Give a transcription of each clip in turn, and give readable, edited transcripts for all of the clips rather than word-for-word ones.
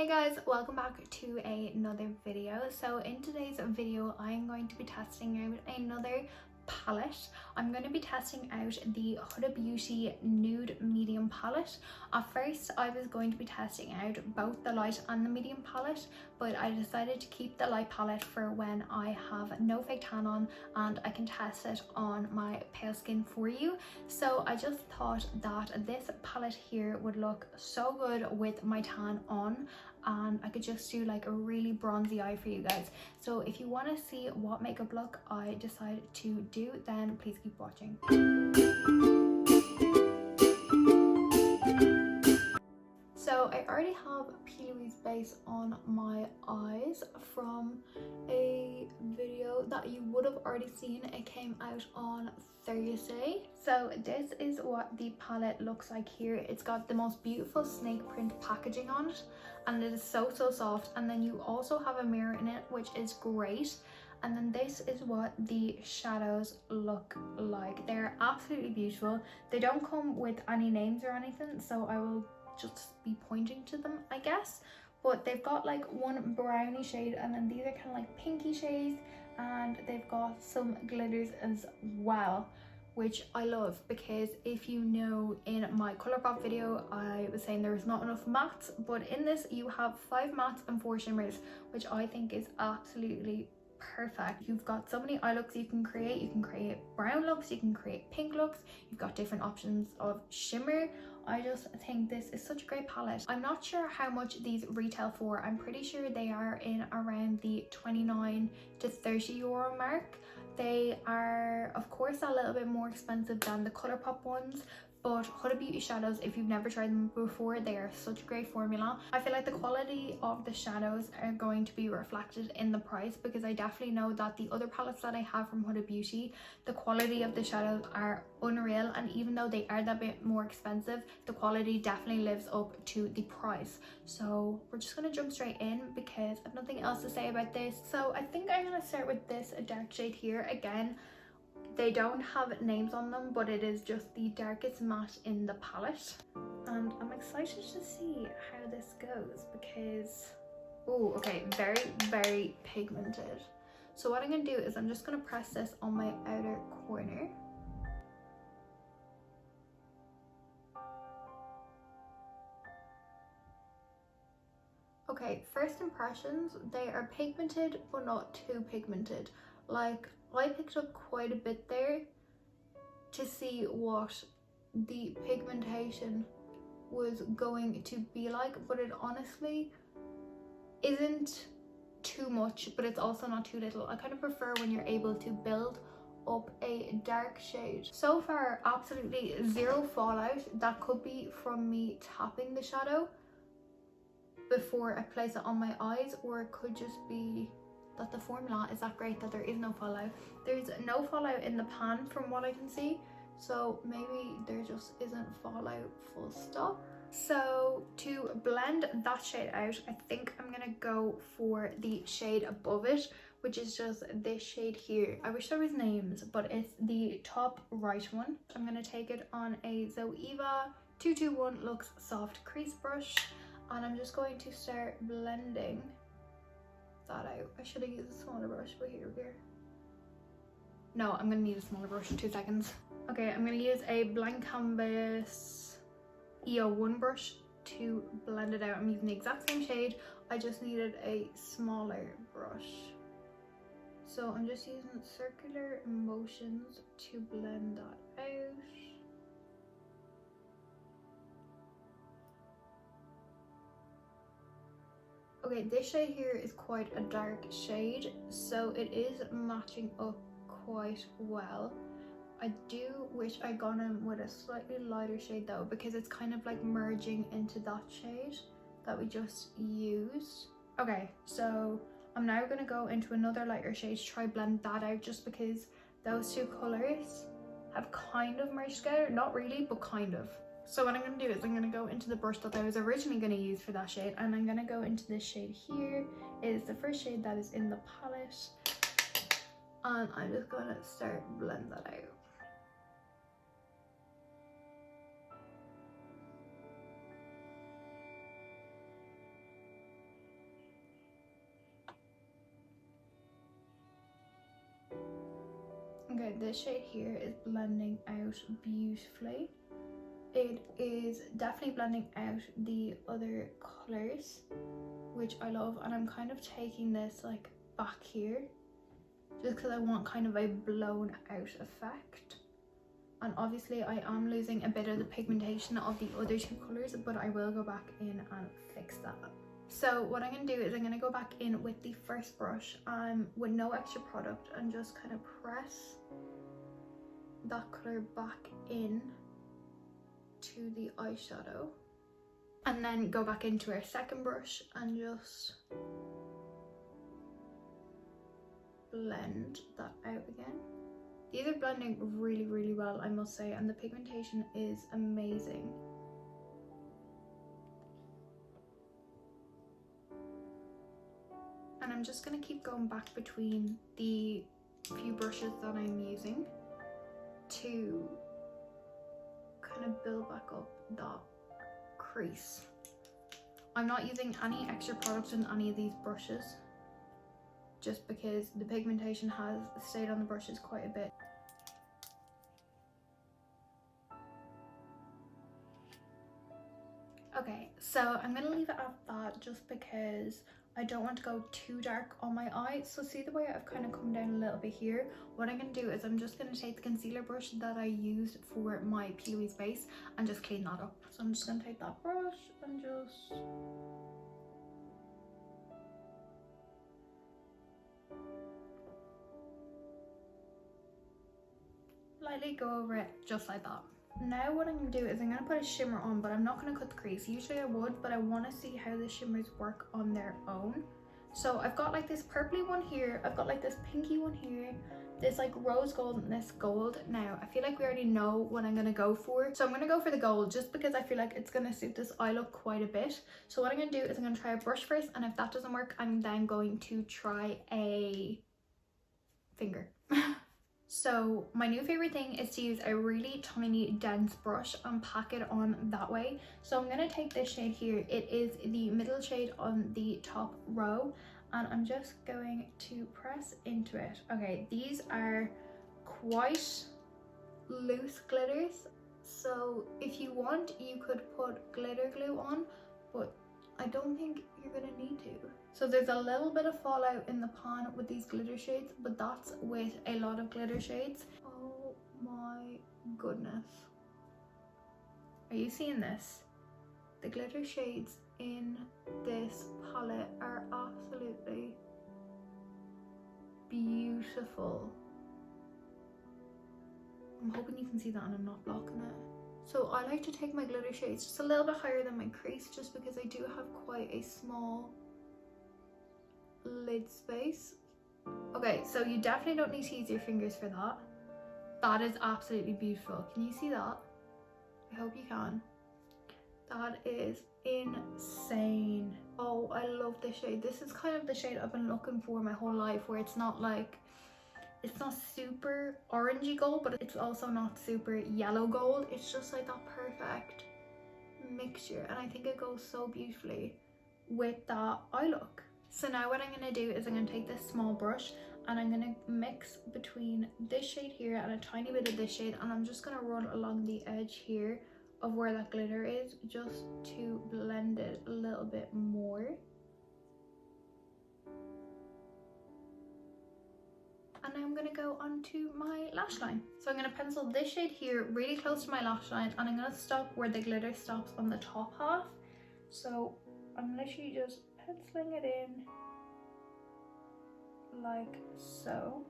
Hey guys, welcome back to another video. So in today's video I'm going to be testing out another palette. I'm going to be testing out the Huda Beauty Nude Medium palette. At first I was going to be testing out both the light and the medium palette, but I decided to keep the light palette for when I have no fake tan on and I can test it on my pale skin for you. So I just thought that this palette here would look so good with my tan on, and I could just do like a really bronzy eye for you guys. So if you want to see what makeup look I decided to do, then please keep watching. So I already have Peely's base on my eyes from a video that you would have already seen. It came out on Thursday. So this is what the palette looks like here. It's got the most beautiful snake print packaging on it, and it is so soft. And then you also have a mirror in it, which is great. And then this is what the shadows look like. They're absolutely beautiful. They don't come with any names or anything, so I will just be pointing to them, I guess. But they've got like one brownie shade, and then these are kind of like pinky shades, and they've got some glitters as well, which I love, because if you know, in my ColourPop video I was saying there's not enough mattes, but in this you have 5 mattes and 4 shimmers, which I think is absolutely perfect. You've got so many eye looks you can create. You can create brown looks, you can create pink looks, you've got different options of shimmer. I just think this is such a great palette. I'm not sure how much these retail for. I'm pretty sure they are in around the 29 to 30 euro mark. They are of course a little bit more expensive than the ColourPop ones, but Huda Beauty shadows, if you've never tried them before, they are such a great formula. I feel like the quality of the shadows are going to be reflected in the price, because I definitely know that the other palettes that I have from Huda Beauty, the quality of the shadows are unreal, and even though they are that bit more expensive, the quality definitely lives up to the price. So we're just gonna jump straight in because I have nothing else to say about this. So I think I'm gonna start with this dark shade here. Again, they don't have names on them, but it is just the darkest matte in the palette, and I'm excited to see how this goes because, oh, okay, very pigmented. So what I'm gonna do is I'm just gonna press this on my outer corner. Okay, first impressions, they are pigmented but not too pigmented. Like, I picked up quite a bit there to see what the pigmentation was going to be like, but it honestly isn't too much, but it's also not too little. I kind of prefer when you're able to build up a dark shade. So far, absolutely zero fallout. That could be from me tapping the shadow before I place it on my eyes, or it could just be that the formula is that great that there is no fallout. There's no fallout in the pan from what I can see, so maybe there just isn't fallout full stop. So to blend that shade out, I think I'm gonna go for the shade above it, which is just this shade here. I wish there was names, but it's the top right one. I'm gonna take it on a Zoeva 221 Luxe Soft Crease Brush, and I'm just going to start blending that out. I should have used a smaller brush, but here. No, I'm gonna need a smaller brush in 2 seconds. Okay, I'm gonna use a blank canvas EO1 brush to blend it out. I'm using the exact same shade, I just needed a smaller brush. So I'm just using circular motions to blend that out. Okay, this shade here is quite a dark shade, so it is matching up quite well. I do wish I got in with a slightly lighter shade though, because it's kind of like merging into that shade that we just used. Okay, so I'm now going to go into another lighter shade to try blend that out, just because those two colours have kind of merged together. Not really, but kind of. So what I'm going to do is I'm going to go into the brush that I was originally going to use for that shade, and I'm going to go into this shade here. It is the first shade that is in the palette, and I'm just going to start blend that out. Okay, this shade here is blending out beautifully. It is definitely blending out the other colours, which I love, and I'm kind of taking this like back here just because I want kind of a blown out effect. And obviously I am losing a bit of the pigmentation of the other two colours, but I will go back in and fix that. So what I'm going to do is I'm going to go back in with the first brush with no extra product and just kind of press that colour back in to the eyeshadow, and then go back into our second brush and just blend that out again. These are blending really well, I must say, and the pigmentation is amazing. And I'm just going to keep going back between the few brushes that I'm using to kind of build back up that crease. I'm not using any extra product in any of these brushes just because the pigmentation has stayed on the brushes quite a bit. Okay, so I'm gonna leave it at that just because I don't want to go too dark on my eye. So see the way I've kind of come down a little bit here? What I'm going to do is I'm just going to take the concealer brush that I used for my P. Louise base and just clean that up. So I'm just going to take that brush and just lightly go over it just like that. Now what I'm going to do is I'm going to put a shimmer on, but I'm not going to cut the crease. Usually I would, but I want to see how the shimmers work on their own. So I've got like this purpley one here, I've got like this pinky one here, this like rose gold and this gold. Now I feel like we already know what I'm going to go for, so I'm going to go for the gold just because I feel like it's going to suit this eye look quite a bit. So what I'm going to do is I'm going to try a brush first, and if that doesn't work I'm then going to try a finger. So my new favorite thing is to use a really tiny dense brush and pack it on that way. So I'm going to take this shade here. It is the middle shade on the top row, and I'm just going to press into it. Okay, these are quite loose glitters, so if you want you could put glitter glue on, but I don't think you're gonna need to. So there's a little bit of fallout in the pan with these glitter shades, but that's with a lot of glitter shades. Oh my goodness. Are you seeing this? The glitter shades in this palette are absolutely beautiful. I'm hoping you can see that and I'm not blocking it. So I like to take my glitter shades just a little bit higher than my crease, just because I do have quite a small lid space. Okay, so you definitely don't need to use your fingers for that. That is absolutely beautiful. Can you see that? I hope you can. That is insane. Oh, I love this shade. This is kind of the shade I've been looking for my whole life, where it's not like, it's not super orangey gold, but it's also not super yellow gold. It's just like that perfect mixture, and I think it goes so beautifully with that eye look. So now what I'm going to do is I'm going to take this small brush and I'm going to mix between this shade here and a tiny bit of this shade, and I'm just going to run along the edge here of where that glitter is just to blend it a little bit more. And now I'm going to go onto my lash line. So I'm going to pencil this shade here really close to my lash line, and I'm going to stop where the glitter stops on the top half. So I'm literally just penciling it in like so,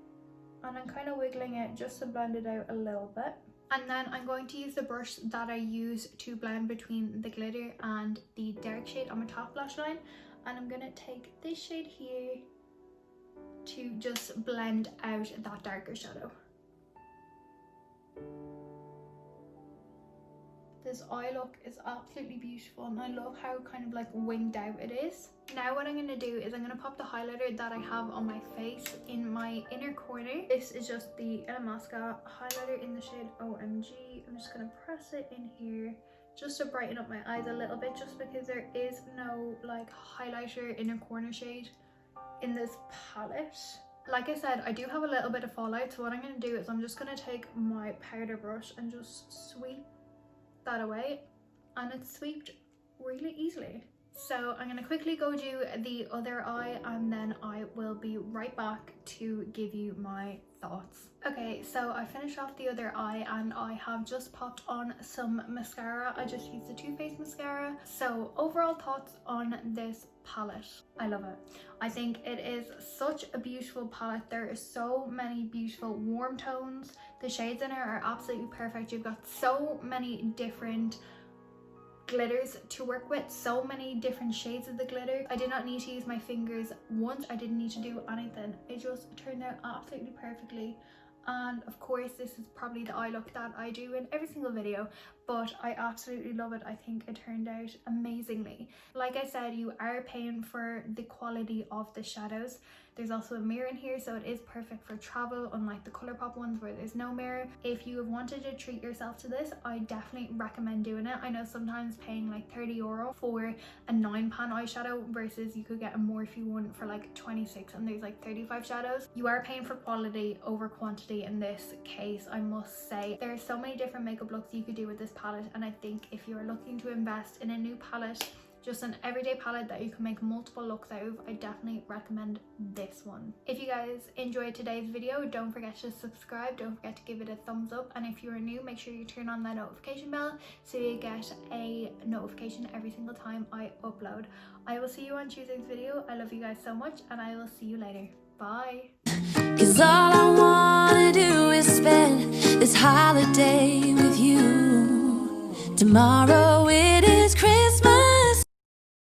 and I'm kind of wiggling it just to blend it out a little bit. And then I'm going to use the brush that I use to blend between the glitter and the dark shade on my top lash line, and I'm going to take this shade here to just blend out that darker shadow. This eye look is absolutely beautiful, and I love how kind of like winged out it is. Now what I'm going to do is I'm going to pop the highlighter that I have on my face in my inner corner. This is just the Illamasqua highlighter in the shade OMG. I'm just going to press it in here just to brighten up my eyes a little bit, just because there is no like highlighter inner corner shade in this palette. Like I said, I do have a little bit of fallout, so what I'm going to do is I'm just going to take my powder brush and just sweep that away, and it's swept really easily. So I'm going to quickly go do the other eye, and then I will be right back to give you my thoughts. Okay, so I finished off the other eye and I have just popped on some mascara. I just used the Too Faced mascara. So overall thoughts on this palette. I love it. I think it is such a beautiful palette. There are so many beautiful warm tones. The shades in it are absolutely perfect. You've got so many different glitters to work with, so many different shades of the glitter. I did not need to use my fingers once. I didn't need to do anything. It just turned out absolutely perfectly. And of course, this is probably the eye look that I do in every single video, but I absolutely love it. I think it turned out amazingly. Like I said, you are paying for the quality of the shadows. There's also a mirror in here, so it is perfect for travel, unlike the ColourPop ones where there's no mirror. If you have wanted to treat yourself to this, I definitely recommend doing it. I know sometimes paying like €30 for a 9-pan eyeshadow versus you could get a Morphe one for like 26, and there's like 35 shadows. You are paying for quality over quantity in this case, I must say. There are so many different makeup looks you could do with this palette, and I think if you're looking to invest in a new palette, just an everyday palette that you can make multiple looks out of, I definitely recommend this one. If you guys enjoyed today's video, don't forget to subscribe, don't forget to give it a thumbs up, and if you're new, make sure you turn on that notification bell so you get a notification every single time I upload. I will see you on Tuesday's video. I love you guys so much, and I will see you later. Bye. 'Cause all I wanna do is spend this holiday with you. Tomorrow it